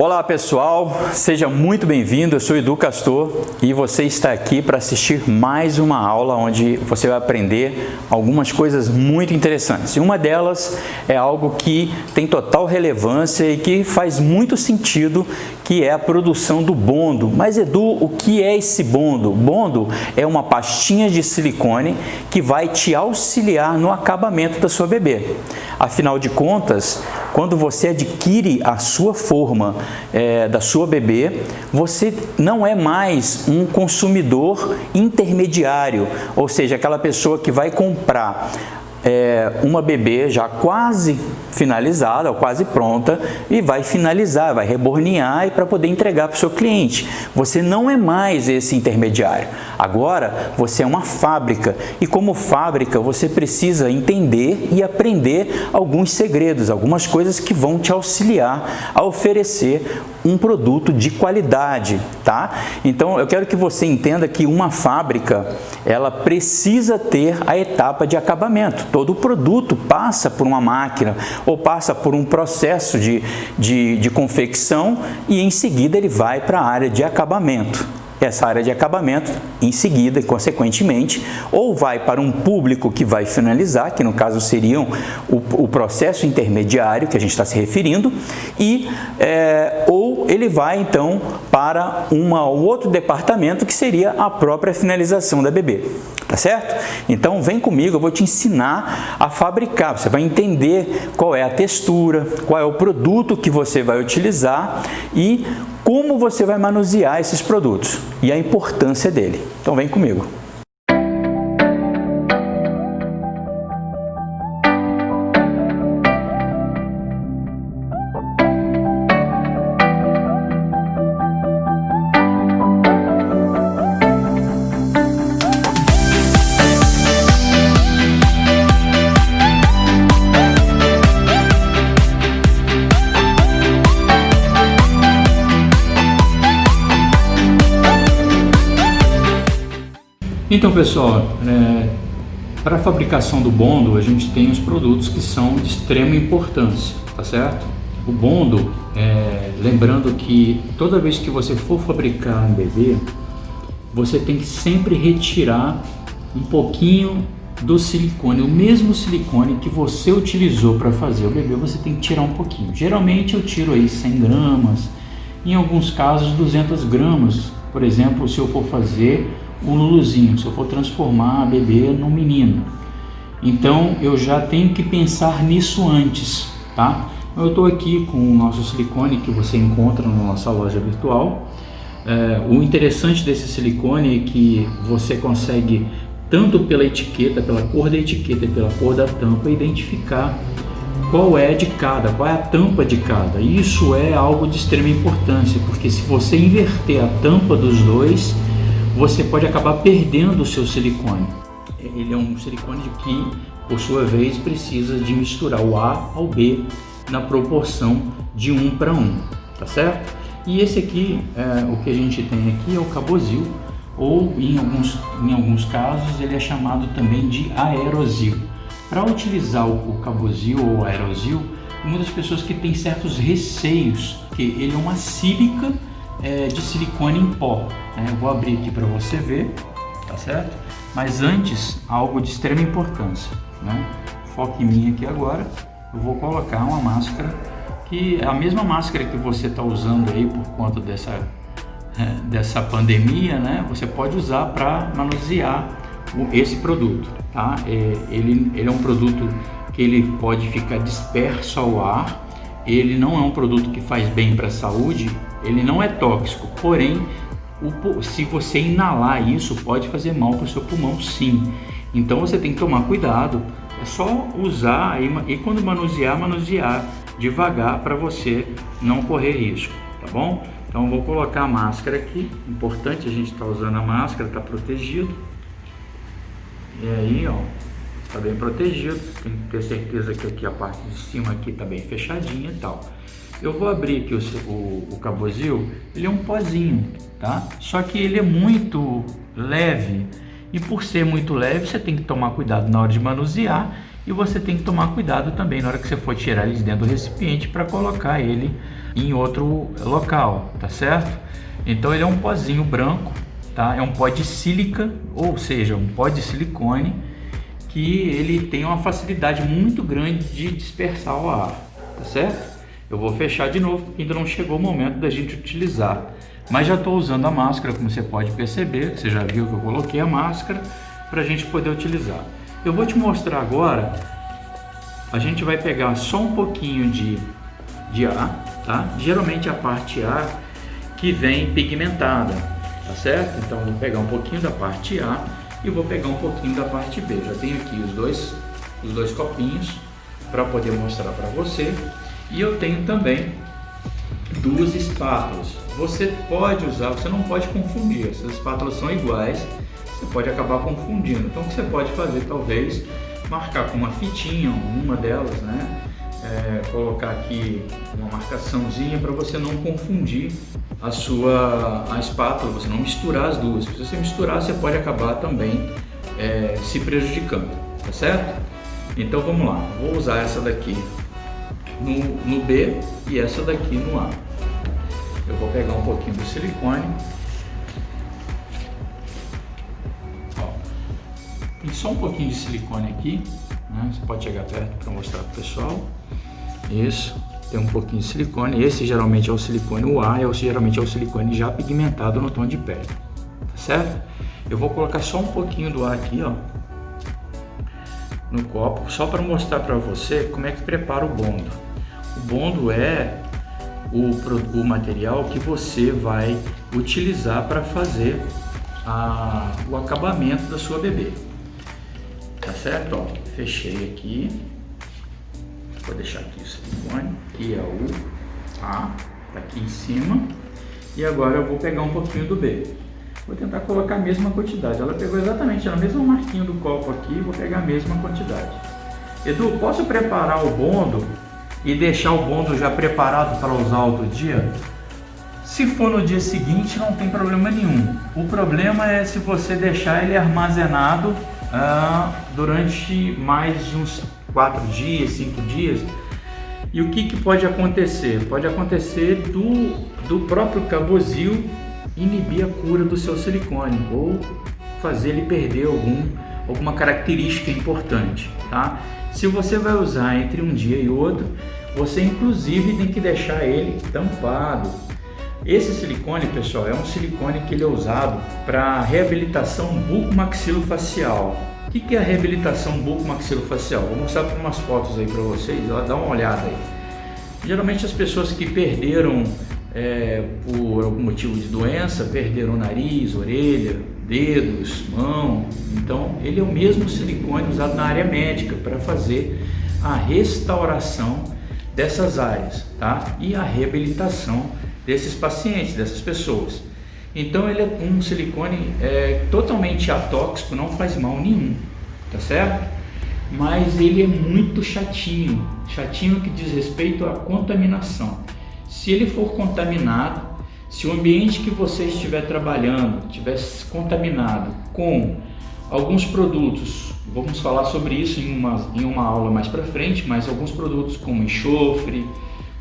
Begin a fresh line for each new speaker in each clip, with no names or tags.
Olá pessoal, seja muito bem-vindo, eu sou Edu Castor e você está aqui para assistir mais uma aula onde você vai aprender algumas coisas muito interessantes. E uma delas é algo que tem total relevância e que faz muito sentido, que é a produção do bondo. Mas Edu, o que é esse bondo? Bondo é uma pastinha de silicone que vai te auxiliar no acabamento da sua bebê. Afinal de contas, quando você adquire a sua forma da sua bebê, você não é mais um consumidor intermediário, ou seja, aquela pessoa que vai comprar uma bebê já quase finalizada ou quase pronta e vai finalizar, vai rebornear para poder entregar para o seu cliente. Você não é mais esse intermediário. Agora você é uma fábrica e como fábrica você precisa entender e aprender alguns segredos, algumas coisas que vão te auxiliar a oferecer um produto de qualidade, tá? Então eu quero que você entenda que uma fábrica ela precisa ter a etapa de acabamento. Todo produto passa por uma máquina ou passa por um processo de confecção e em seguida ele vai para a área de acabamento. Essa área de acabamento, em seguida e consequentemente, ou vai para um público que vai finalizar, que no caso seriam o processo intermediário que a gente está se referindo, ou ele vai então para um outro departamento que seria a própria finalização da bebê. Tá certo? Então vem comigo, eu vou te ensinar a fabricar. Você vai entender qual é a textura, qual é o produto que você vai utilizar e como você vai manusear esses produtos e a importância dele. Então vem comigo.
Então pessoal, para a fabricação do bondo a gente tem os produtos que são de extrema importância, tá certo? O bondo, lembrando que toda vez que você for fabricar um bebê, você tem que sempre retirar um pouquinho do silicone, o mesmo silicone que você utilizou para fazer o bebê, você tem que tirar um pouquinho. Geralmente eu tiro aí 100 gramas, em alguns casos 200 gramas, por exemplo, se eu for fazer um luluzinho, se eu for transformar a bebê num menino. Então eu já tenho que pensar nisso antes, tá? Eu estou aqui com o nosso silicone que você encontra na nossa loja virtual. O interessante desse silicone é que você consegue, tanto pela etiqueta, pela cor da etiqueta e pela cor da tampa, identificar qual é a tampa de cada. Isso é algo de extrema importância, porque se você inverter a tampa dos dois, você pode acabar perdendo o seu silicone. Ele é um silicone que, por sua vez, precisa de misturar o A ao B na proporção de 1 para 1, tá certo? E esse aqui, o que a gente tem aqui é o Cabosil, ou em alguns casos ele é chamado também de aerosil. Para utilizar o Cabosil ou aerosil, muitas pessoas que têm certos receios, que ele é uma sílica de silicone em pó. Eu vou abrir aqui para você ver, tá certo? Mas antes, algo de extrema importância, né? Foque em mim aqui agora. Eu vou colocar uma máscara, que é a mesma máscara que você está usando aí por conta dessa pandemia, né? Você pode usar para manusear esse produto, tá? Ele é um produto que ele pode ficar disperso ao ar. Ele não é um produto que faz bem para a saúde, ele não é tóxico, porém, se você inalar isso, pode fazer mal para o seu pulmão, sim. Então você tem que tomar cuidado, é só usar e quando manusear devagar para você não correr risco, tá bom? Então vou colocar a máscara aqui, importante a gente estar usando a máscara, tá protegido. E aí, ó, está bem protegido, tem que ter certeza que aqui a parte de cima aqui está bem fechadinha e tal. Eu vou abrir aqui o Cabosil, ele é um pozinho, tá? Só que ele é muito leve e por ser muito leve você tem que tomar cuidado na hora de manusear e você tem que tomar cuidado também na hora que você for tirar ele de dentro do recipiente para colocar ele em outro local, tá certo? Então ele é um pozinho branco, tá? É um pó de sílica, ou seja, um pó de silicone, que ele tem uma facilidade muito grande de dispersar o ar, tá certo? Eu vou fechar de novo porque ainda não chegou o momento da gente utilizar, mas já estou usando a máscara, como você pode perceber. Você já viu que eu coloquei a máscara para a gente poder utilizar. Eu vou te mostrar agora. A gente vai pegar só um pouquinho de ar, tá? Geralmente a parte A que vem pigmentada, tá certo? Então eu vou pegar um pouquinho da parte A e vou pegar um pouquinho da parte B. Já tenho aqui os dois copinhos para poder mostrar para você. E eu tenho também 2 espátulas. Você pode usar, você não pode confundir. Essas espátulas são iguais, você pode acabar confundindo. Então o que você pode fazer, talvez marcar com uma fitinha, uma delas, né? Colocar aqui uma marcaçãozinha para você não confundir a espátula, você não misturar as duas. Se você misturar, você pode acabar também se prejudicando, tá certo? Então vamos lá, vou usar essa daqui no B e essa daqui no A. Eu vou pegar um pouquinho do silicone. Ó, tem só um pouquinho de silicone aqui, né? Você pode chegar perto para mostrar para o pessoal. Isso, tem um pouquinho de silicone. Esse geralmente é o silicone, o A geralmente é o silicone já pigmentado no tom de pele, tá certo? Eu vou colocar só um pouquinho do A aqui, ó, no copo, só para mostrar para você como é que prepara o bondo. O bondo é o material que você vai utilizar para fazer o acabamento da sua bebê, tá certo? Ó, fechei aqui, vou deixar aqui o silicone, que é o A, tá aqui em cima, e agora eu vou pegar um pouquinho do B. Vou tentar colocar a mesma quantidade. Ela pegou exatamente a mesma marquinha do copo aqui, vou pegar a mesma quantidade. Edu, posso preparar o bondo e deixar o bondo já preparado para usar outro dia? Se for no dia seguinte, não tem problema nenhum. O problema é se você deixar ele armazenado durante mais de uns 4 dias, 5 dias. E o que pode acontecer? Pode acontecer do próprio Cabozil inibir a cura do seu silicone ou fazer ele perder alguma característica importante, tá? Se você vai usar entre um dia e outro, você inclusive tem que deixar ele tampado. Esse silicone, pessoal, é um silicone que ele é usado para reabilitação bucomaxilofacial. O que é a reabilitação bucomaxilofacial? Vou mostrar umas fotos aí para vocês, dá uma olhada aí. Geralmente as pessoas que perderam por algum motivo de doença, perderam nariz, orelha, dedos, mão. Então ele é o mesmo silicone usado na área médica para fazer a restauração dessas áreas, tá? E a reabilitação desses pacientes, dessas pessoas. Então ele é um silicone totalmente atóxico, não faz mal nenhum, tá certo? Mas ele é muito chatinho que diz respeito à contaminação. Se ele for contaminado, se o ambiente que você estiver trabalhando tivesse contaminado com alguns produtos, vamos falar sobre isso em uma aula mais para frente, mas alguns produtos como enxofre,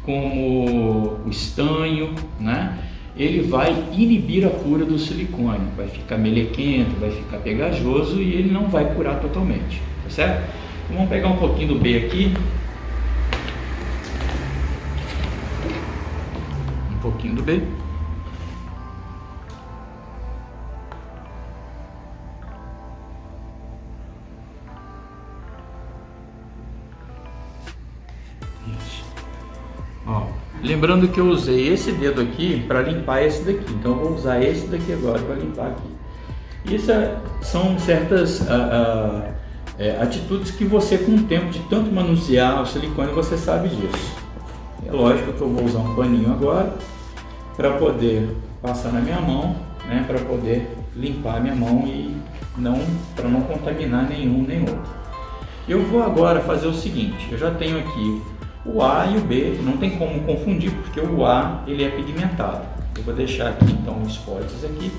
como o estanho, né? Ele vai inibir a cura do silicone, vai ficar melequento, vai ficar pegajoso e ele não vai curar totalmente, tá certo? Então vamos pegar um pouquinho do B aqui. Um pouquinho do B. Isso. Ó, lembrando que eu usei esse dedo aqui para limpar esse daqui, então eu vou usar esse daqui agora para limpar aqui. Isso são certas atitudes que você, com o tempo de tanto manusear o silicone, você sabe disso. É lógico que eu vou usar um paninho agora para poder passar na minha mão, né, para poder limpar a minha mão e para não contaminar nenhum nem outro. Eu vou agora fazer o seguinte, eu já tenho aqui o A e o B, não tem como confundir porque o A ele é pigmentado. Eu vou deixar aqui então os potes aqui.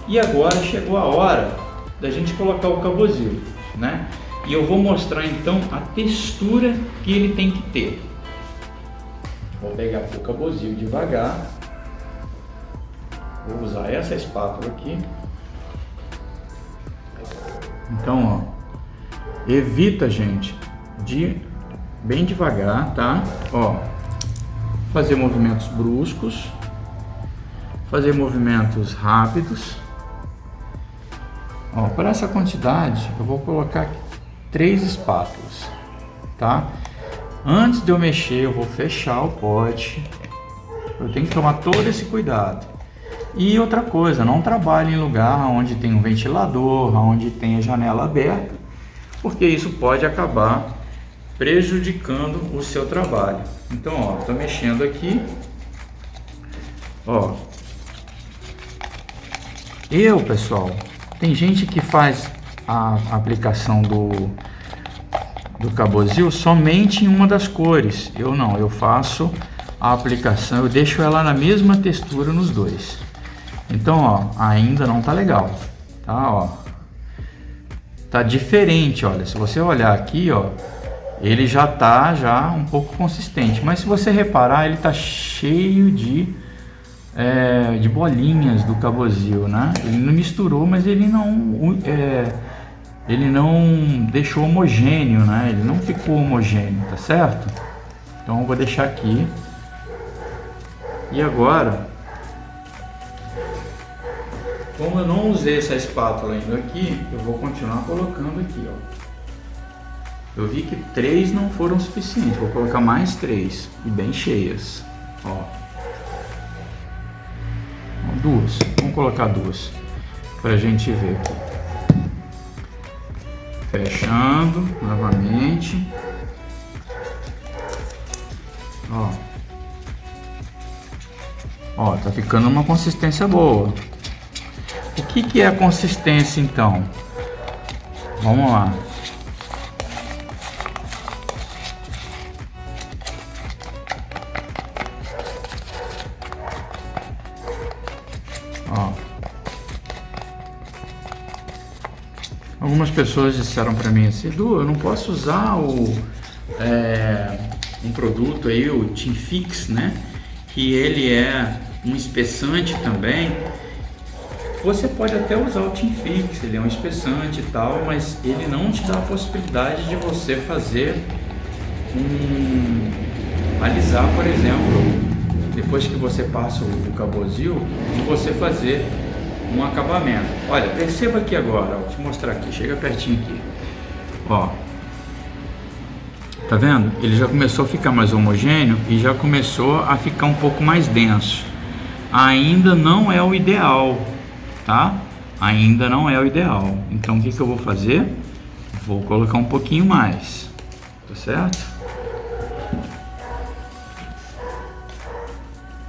E agora chegou a hora da gente colocar o Cabozil, né? E eu vou mostrar então a textura que ele tem que ter. Vou pegar o cabozil devagar. Vou usar essa espátula aqui. Então, ó, evita, gente, de bem devagar, tá? Ó, fazer movimentos bruscos, fazer movimentos rápidos. Ó, para essa quantidade, eu vou colocar 3 espátulas, tá? Antes de eu mexer, eu vou fechar o pote. Eu tenho que tomar todo esse cuidado. E outra coisa, não trabalhe em lugar onde tem um ventilador, onde tem a janela aberta, porque isso pode acabar prejudicando o seu trabalho. Então, ó, tô mexendo aqui. Ó. Pessoal, tem gente que faz a aplicação do cabozil somente em uma das cores. Eu não, eu faço a aplicação, eu deixo ela na mesma textura nos dois. Então, ó, ainda não tá legal, tá, ó. Tá diferente, olha, se você olhar aqui, ó, ele já tá um pouco consistente, mas se você reparar, ele tá cheio de bolinhas do cabozil, né? Ele não misturou, mas ele não deixou homogêneo, né? Ele não ficou homogêneo, tá certo? Então eu vou deixar aqui. E agora, como eu não usei essa espátula ainda aqui, eu vou continuar colocando aqui, ó. Eu vi que 3 não foram suficientes, vou colocar mais 3 e bem cheias, ó. 2, vamos colocar 2 pra gente ver aqui. Fechando novamente, ó, tá ficando uma consistência boa. O que é a consistência então? Vamos lá. Ó. Algumas pessoas disseram para mim assim: Edu, eu não posso usar um produto aí, o Tinfix, né? Que ele é um espessante também. Você pode até usar o Tinfix, ele é um espessante e tal, mas ele não te dá a possibilidade de você fazer alisar, por exemplo, depois que você passa o cabozil, de você fazer um acabamento. Olha, perceba aqui agora, vou te mostrar aqui, chega pertinho aqui, ó, tá vendo? Ele já começou a ficar mais homogêneo e já começou a ficar um pouco mais denso. Ainda não é o ideal, tá? Ainda não é o ideal. Então o que eu vou fazer? Vou colocar um pouquinho mais, tá certo?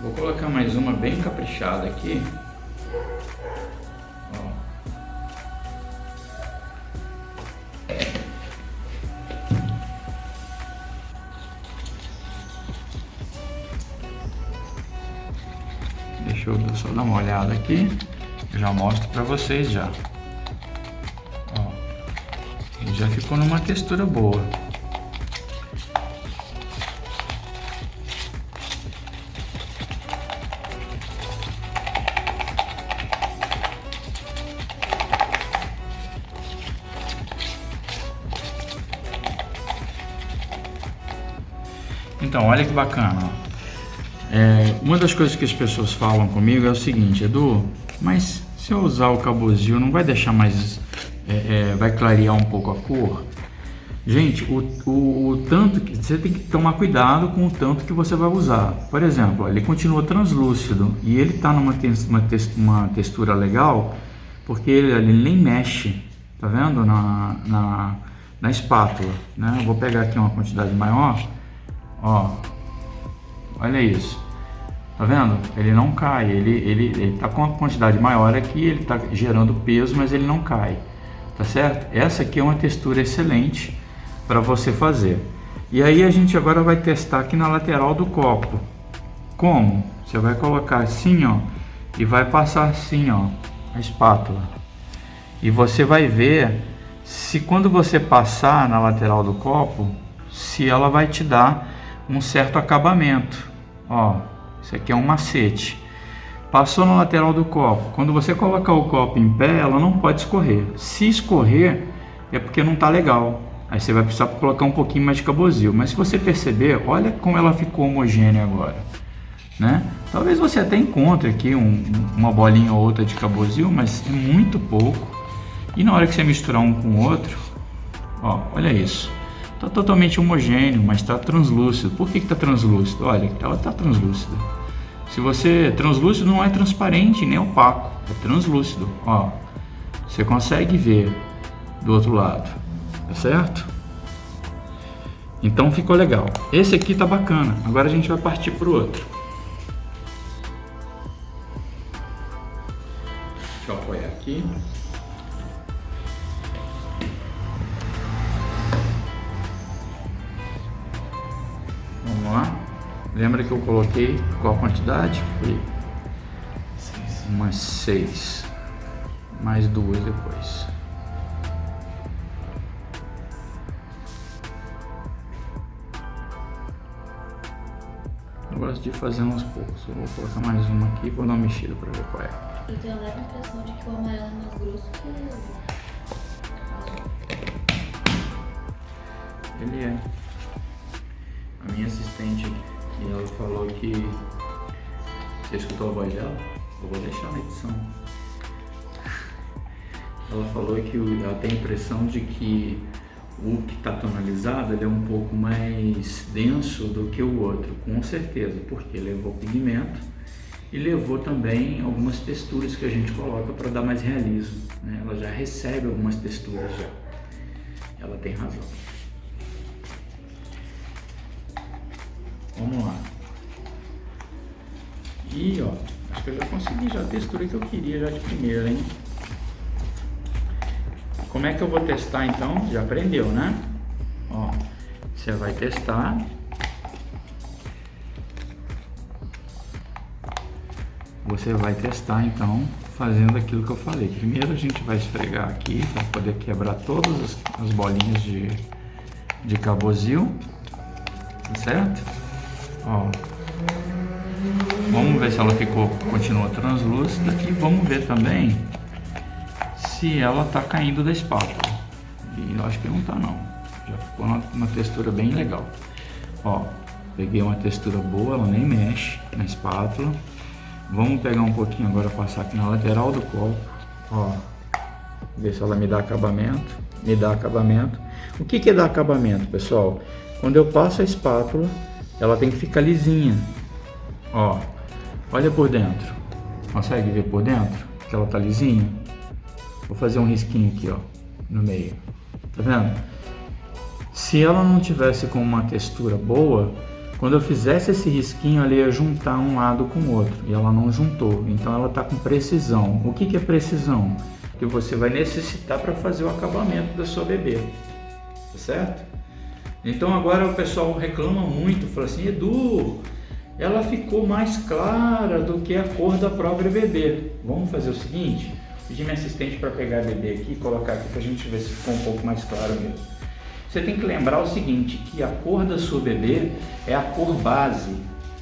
Vou colocar mais uma bem caprichada aqui. Ó. Deixa eu só dar uma olhada aqui. Já mostro para vocês já. Ó, ele já ficou numa textura boa. Então, olha que bacana. Uma das coisas que as pessoas falam comigo é o seguinte: Edu, mas se eu usar o cabozil não vai deixar mais, vai clarear um pouco a cor? Gente, o tanto que você tem que tomar cuidado com o tanto que você vai usar. Por exemplo, ó, ele continua translúcido e ele está numa uma textura legal, porque ele nem mexe, tá vendo? Na espátula, né? Eu vou pegar aqui uma quantidade maior, ó, olha isso. Tá vendo? Ele não cai, ele tá com uma quantidade maior aqui, ele tá gerando peso, mas ele não cai, tá certo? Essa aqui é uma textura excelente para você fazer. E aí a gente agora vai testar aqui na lateral do copo. Como? Você vai colocar assim, ó, e vai passar assim, ó, a espátula. E você vai ver se quando você passar na lateral do copo, se ela vai te dar um certo acabamento. Ó, isso aqui é um macete. Passou na lateral do copo. Quando você colocar o copo em pé, ela não pode escorrer. Se escorrer, é porque não está legal. Aí você vai precisar colocar um pouquinho mais de Cabozil. Mas se você perceber, olha como ela ficou homogênea agora, né? Talvez você até encontre aqui uma bolinha ou outra de Cabozil, mas é muito pouco. E na hora que você misturar um com o outro, ó, olha isso. Está totalmente homogêneo, mas está translúcido. Por que está translúcido? Olha, ela está translúcida. Se você... Translúcido não é transparente nem opaco, é translúcido. Ó, você consegue ver do outro lado, tá certo? Então ficou legal. Esse aqui tá bacana. Agora a gente vai partir pro outro. Deixa eu apoiar aqui. Vamos lá. Lembra que eu coloquei qual quantidade? Foi umas 6. Mais 2 depois. Eu gosto de fazer uns poucos. Eu vou colocar mais uma aqui e vou dar uma mexida para ver qual é.
Eu tenho a leve impressão de que o amarelo é mais grosso que o azul.
Ele é. A minha assistente, ela falou que... Você escutou a voz dela? Eu vou deixar na edição. Ela falou que ela tem a impressão de que o que está tonalizado ele é um pouco mais denso do que o outro, com certeza, porque levou pigmento e levou também algumas texturas que a gente coloca para dar mais realismo, né? Ela já recebe algumas texturas já. Ela tem razão. Vamos lá. E ó, acho que eu já consegui já a textura que eu queria já de primeira, hein? Como é que eu vou testar então? Já aprendeu, né? Ó, você vai testar. Você vai testar então fazendo aquilo que eu falei. Primeiro a gente vai esfregar aqui para poder quebrar todas as bolinhas de Cabozil, certo? Ó, vamos ver se ela continua translúcida e vamos ver também se ela tá caindo da espátula. E eu acho que não tá não. Já ficou uma textura bem legal. Ó, peguei uma textura boa, ela nem mexe na espátula. Vamos pegar um pouquinho agora, passar aqui na lateral do copo. Ó, ver se ela me dá acabamento. Me dá acabamento. O que é dar acabamento, pessoal? Quando eu passo a espátula, ela tem que ficar lisinha. Ó, olha por dentro. Consegue ver por dentro que ela tá lisinha? Vou fazer um risquinho aqui, ó, no meio. Tá vendo? Se ela não tivesse com uma textura boa, quando eu fizesse esse risquinho, ela ia juntar um lado com o outro. E ela não juntou. Então ela tá com precisão. O que é precisão? Que você vai necessitar para fazer o acabamento da sua bebê. Tá certo? Então agora o pessoal reclama muito. Fala assim, Edu, ela ficou mais clara do que a cor da própria bebê. Vamos fazer o seguinte? Pedir minha assistente para pegar a bebê aqui e colocar aqui para a gente ver se ficou um pouco mais claro mesmo. Você tem que lembrar o seguinte, que a cor da sua bebê é a cor base,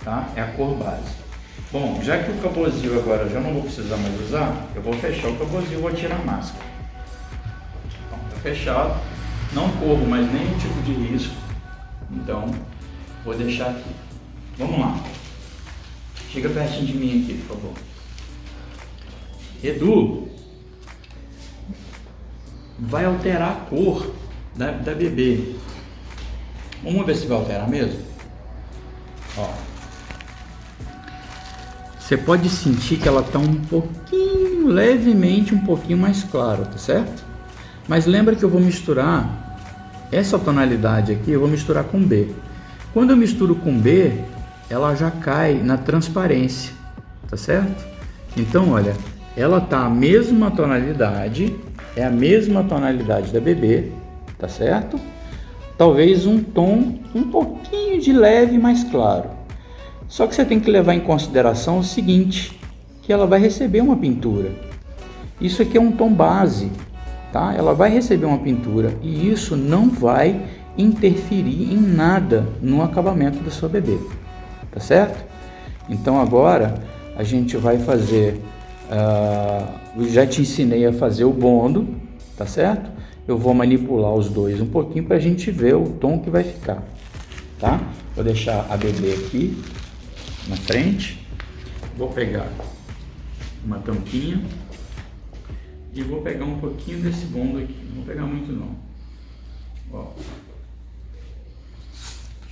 tá? É a cor base. Bom, já que o Cabozil agora eu já não vou precisar mais usar, eu vou fechar o Cabozil e vou tirar a máscara. Então, tá fechado, não corro mais nenhum tipo de risco, então vou deixar aqui. Vamos lá. Chega pertinho de mim aqui, por favor. Edu, vai alterar a cor da bebê. Vamos ver se vai alterar mesmo? Ó. Você pode sentir que ela está um pouquinho, levemente um pouquinho mais claro, tá certo? Mas lembra que eu vou misturar essa tonalidade aqui, eu vou misturar com B. Quando eu misturo com B, ela já cai na transparência, tá certo? Então, olha, ela tá a mesma tonalidade, é a mesma tonalidade da bebê, tá certo? Talvez um tom um pouquinho de leve mais claro. Só que você tem que levar em consideração o seguinte, que ela vai receber uma pintura. Isso aqui é um tom base, tá? Ela vai receber uma pintura e isso não vai interferir em nada no acabamento da sua bebê, tá certo? Então agora a gente vai fazer, eu já te ensinei a fazer o bondo, tá certo? Eu vou manipular os dois um pouquinho para a gente ver o tom que vai ficar, tá? Vou deixar a bebê aqui na frente, vou pegar uma tampinha e vou pegar um pouquinho desse bondo aqui, não vou pegar muito não. Ó.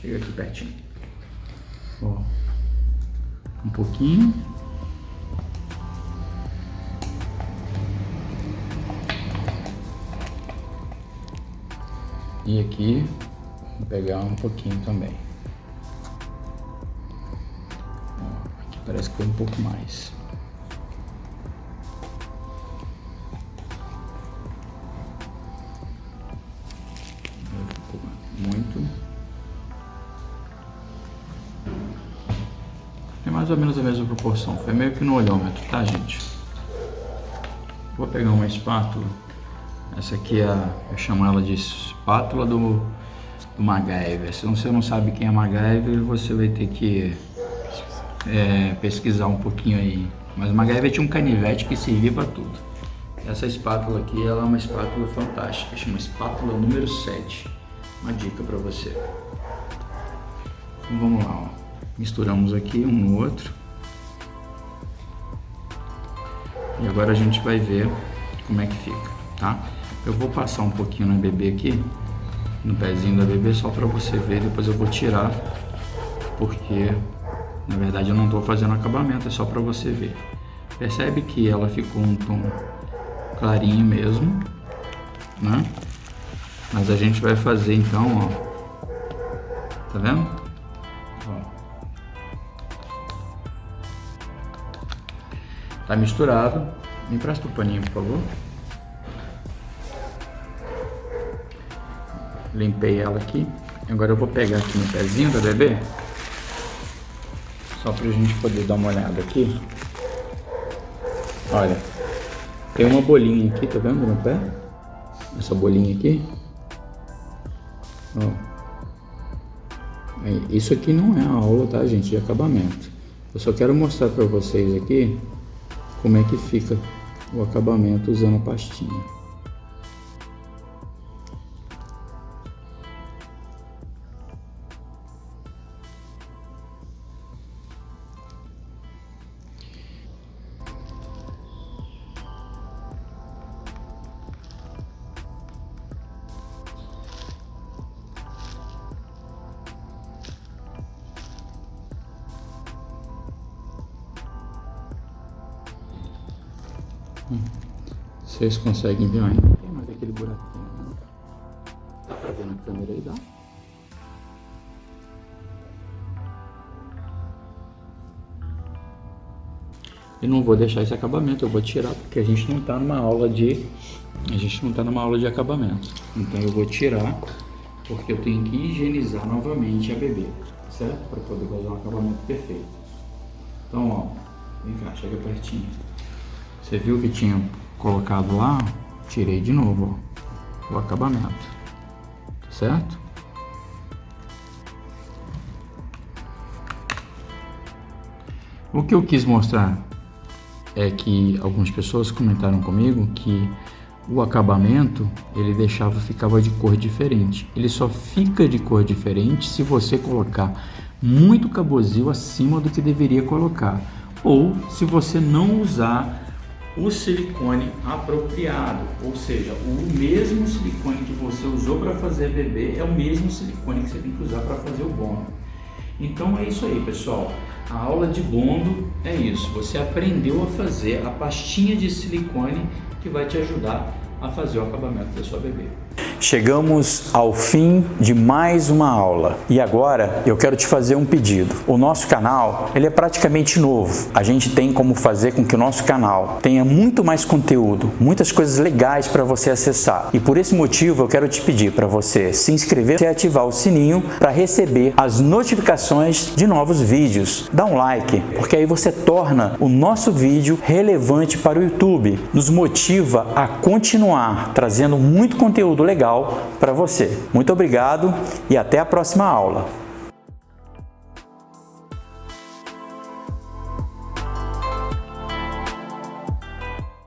Chega aqui pertinho. Ó. Um pouquinho. E aqui, vou pegar um pouquinho também. Ó, aqui parece que foi um pouco mais. Muito. É mais ou menos a mesma proporção. Foi meio que no olhômetro, tá, gente? Vou pegar uma espátula. Essa aqui eu chamo ela de espátula do MacGyver. Se você não sabe quem é MacGyver, você vai ter que pesquisar um pouquinho aí. Mas o MacGyver tinha um canivete que servia para tudo. Essa espátula aqui, ela é uma espátula fantástica. Chama espátula número 7. Uma dica para você. Então vamos lá, ó. Misturamos aqui um no outro. E agora a gente vai ver como é que fica, tá? Eu vou passar um pouquinho na bebê aqui, no pezinho da bebê, só para você ver. Depois eu vou tirar, porque na verdade eu não estou fazendo acabamento, é só para você ver. Percebe que ela ficou um tom clarinho mesmo, né? Mas a gente vai fazer então, ó. Tá vendo? Ó. Tá misturado. Me empresta o paninho, por favor. Limpei ela aqui. Agora eu vou pegar aqui no pezinho da bebê, só pra gente poder dar uma olhada aqui. Olha, tem uma bolinha aqui, tá vendo no pé? Essa bolinha aqui. Ó. Isso aqui não é a aula, tá, gente, de acabamento. Eu só quero mostrar pra vocês aqui como é que fica o acabamento usando a pastinha. Vocês conseguem ver ainda? Tem mais aquele buraquinho, né? Dá pra ver na câmera aí, dá? E não vou deixar esse acabamento, eu vou tirar, porque a gente não tá numa aula de acabamento. Então eu vou tirar, porque eu tenho que higienizar novamente a bebê, certo? Para poder fazer um acabamento perfeito. Então, ó, vem cá, chega pertinho. Você viu que tinha colocado lá? Tirei de novo, ó, o acabamento, tá certo? O que eu quis mostrar é que algumas pessoas comentaram comigo que o acabamento ele ficava de cor diferente. Ele só fica de cor diferente se você colocar muito cabosil acima do que deveria colocar, ou se você não usar o silicone apropriado, ou seja, o mesmo silicone que você usou para fazer bebê é o mesmo silicone que você tem que usar para fazer o bondo. Então é isso aí, pessoal. A aula de bondo é isso. Você aprendeu a fazer a pastinha de silicone que vai te ajudar a fazer o acabamento da sua bebê.
Chegamos ao fim de mais uma aula e agora eu quero te fazer um pedido. O nosso canal ele é praticamente novo. A gente tem como fazer com que o nosso canal tenha muito mais conteúdo, muitas coisas legais para você acessar. E por esse motivo eu quero te pedir para você se inscrever e ativar o sininho para receber as notificações de novos vídeos. Dá um like, porque aí você torna o nosso vídeo relevante para o YouTube. Nos motiva a continuar trazendo muito conteúdo legal para você. Muito obrigado e até a próxima aula.